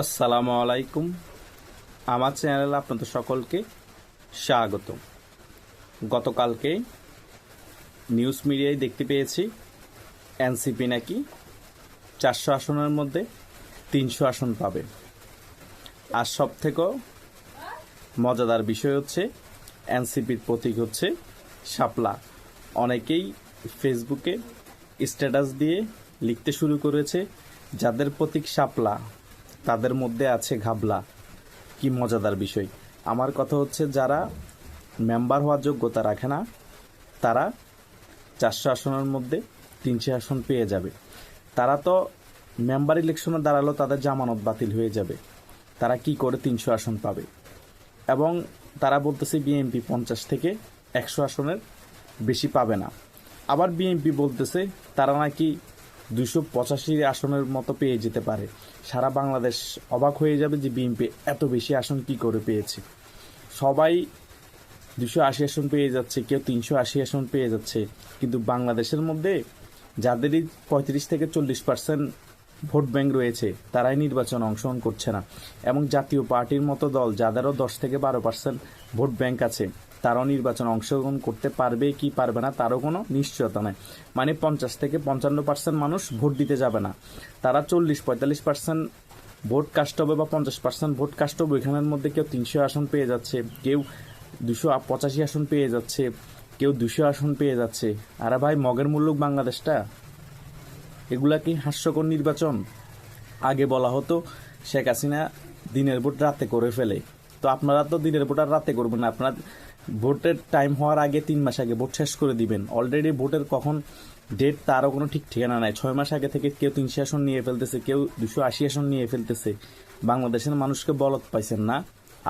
আসসালামু আলাইকুম। আমার চ্যানেলে আপনাদের সকলকে স্বাগত। গতকালকে নিউজ মিডিয়ায় দেখতে পেয়েছি এনসিপি নাকি 400 আসনের মধ্যে 300 আসন পাবে। আর সব থেকেও মজাদার বিষয় হচ্ছে এনসিপির প্রতীক হচ্ছে শাপলা। অনেকেই ফেসবুকে স্ট্যাটাস দিয়ে লিখতে শুরু করেছে, যাদের প্রতীক শাপলা তাদের মধ্যে আছে ঘাবলা। কি মজাদার বিষয়। আমার কথা হচ্ছে, যারা মেম্বার হওয়ার যোগ্যতা রাখে না তারা 400 আসনের মধ্যে 300 আসন পেয়ে যাবে। তারা তো মেম্বার ইলেকশনে দাঁড়ালো তাদের জামানত বাতিল হয়ে যাবে, তারা কি করে 300 আসন পাবে? এবং তারা বলতেছে বিএনপি 50 থেকে 100 আসনের বেশি পাবে না। আবার বিএনপি বলতেছে তারা নাকি 285 আসনের মতো পেয়ে যেতে পারে। সারা বাংলাদেশ অবাক হয়ে যাবে যে বিএনপি এত বেশি আসন কি করে পেয়েছে। সবাই 280 আসন পেয়ে যাচ্ছে, কেউ 380 আসন পেয়ে যাচ্ছে, কিন্তু বাংলাদেশের মধ্যে যাদেরই 35 থেকে 40% ভোট ব্যাংক রয়েছে তারাই নির্বাচনে অংশগ্রহণ করছে না। এবং জাতীয় পার্টির মতো দল যাদেরও 10 থেকে 12% ভোট ব্যাংক আছে তারাও নির্বাচনে অংশগ্রহণ করতে পারবে কি পারবে না তারও কোনো নিশ্চয়তা নেই। মানে 50 থেকে 55% মানুষ ভোট দিতে যাবে না, তারা 40-45% ভোট কাস্ট হবে বা 50% ভোট কাস্ট হবে। এখানের মধ্যে কেউ 300 আসন পেয়ে যাচ্ছে, কেউ 285 আসন পেয়ে যাচ্ছে, কেউ 200 আসন পেয়ে যাচ্ছে। আরে ভাই, মগের মুল্লুক বাংলাদেশটা। এগুলা কি হাস্যকর নির্বাচন? আগে বলা হতো শেখ হাসিনা দিনের ভোট রাতে করে ফেলে, তো আপনারা তো দিনের ভোট আর রাতে করবেন না, আপনারা ভোটের টাইম হওয়ার আগে 3 মাস আগে ভোট শেষ করে দিবেন। অলরেডি ভোটের কখন ডেট তারও কোনো ঠিক ঠিকানা নাই। 6 মাস আগে থেকে কেউ 300 আসন নিয়ে ফেলতেছে, কেউ 280 আসন নিয়ে ফেলতেছে। বাংলাদেশের মানুষকে বলদ পাইছেন না?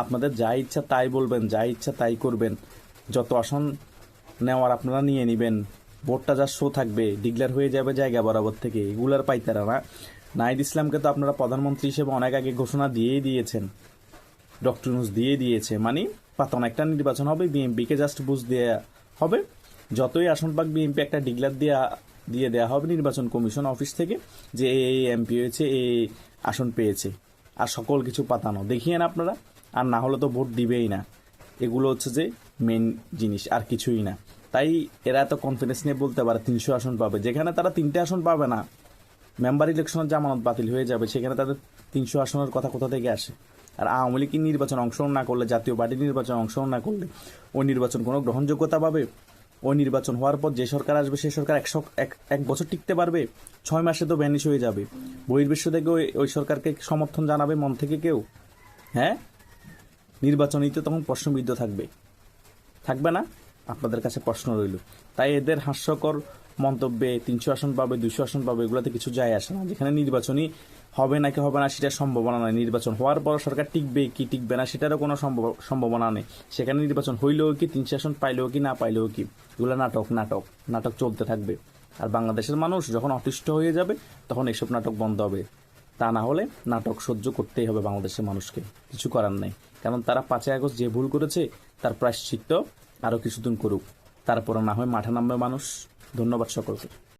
আপনাদের যা ইচ্ছা তাই বলবেন, যা ইচ্ছা তাই করবেন, যত আসন নেওয়ার আপনারা নিয়ে নেবেন। ভোটটা যা শো থাকবে, ডিক্লেয়ার হয়ে যাবে জায়গা বরাবর থেকে, এগুলার পাইতারা না। নাহিদ ইসলামকে তো আপনারা প্রধানমন্ত্রী হিসেবে অনেক আগে ঘোষণা দিয়েই দিয়েছেন, ডক্টর ইউনূস দিয়ে দিয়েছে। মানে পাতন একটা নির্বাচন হবে, বিএনপিকে জাস্ট বুঝ দেওয়া হবে। যতই আসন পাক বিএনপি একটা ডিক্লেয়ার দিয়ে দেওয়া হবে নির্বাচন কমিশন অফিস থেকে, যে এই এমপি হয়েছে, এই আসন পেয়েছে। আর সকল কিছু পাতানো দেখিয়েন আপনারা। আর না হলে তো ভোট দিবেই না। এগুলো হচ্ছে যে মেন জিনিস, আর কিছুই না। তাই এরা এত কনফিডেন্স নিয়ে বলতে পারে 300 আসন পাবে, যেখানে তারা 3টে আসন পাবে না। মেম্বার ইলেকশনের জামানত বাতিল হয়ে যাবে, সেখানে তাদের 300 আসনের কথা কোথা থেকে আসে? আর আওয়ামী লীগ নির্বাচন অংশগ্রহণ না করলে, জাতীয় পার্টি নির্বাচন অংশগ্রহণ না করলে ওই নির্বাচন কোনো গ্রহণযোগ্যতা পাবে? ওই নির্বাচন হওয়ার পর যে সরকার আসবে সে সরকার এক বছর টিকতে পারবে? 6 মাসে তো ভ্যানিশ হয়ে যাবে। বহির্বিশ্ব থেকে ওই সরকারকে সমর্থন জানাবে মন থেকে কেউ? হ্যাঁ, নির্বাচনেই তো তখন প্রশ্নবিদ্ধ থাকবে না? আপনাদের কাছে প্রশ্ন রইল। তাই এদের হাস্যকর মন্তব্যে 300 আসন পাবে, 200 আসন পাবে, এগুলোতে কিছু যায় আসে না। যেখানে নির্বাচনই হবে নাকি হবে না সেটার সম্ভাবনা নেই, নির্বাচন হওয়ার পর সরকার টিকবে কি টিকবে না সেটারও কোনো সম্ভাবনা নেই। সেখানে নির্বাচন হইলেও কি, 300 আসন পাইলেও কি না পাইলেও কি, এগুলো নাটক চলতে থাকবে। আর বাংলাদেশের মানুষ যখন অতিষ্ঠ হয়ে যাবে তখন এসব নাটক বন্ধ হবে। তা না হলে নাটক সহ্য করতেই হবে বাংলাদেশের মানুষকে, কিছু করার নেই। কারণ তারা 5 আগস্ট যে ভুল করেছে তার প্রায়শ্চিত্ত আরও কিছুদিন করুক, তারপরে না হয় মাঠে নামবে মানুষ। ধন্যবাদ সকলকে।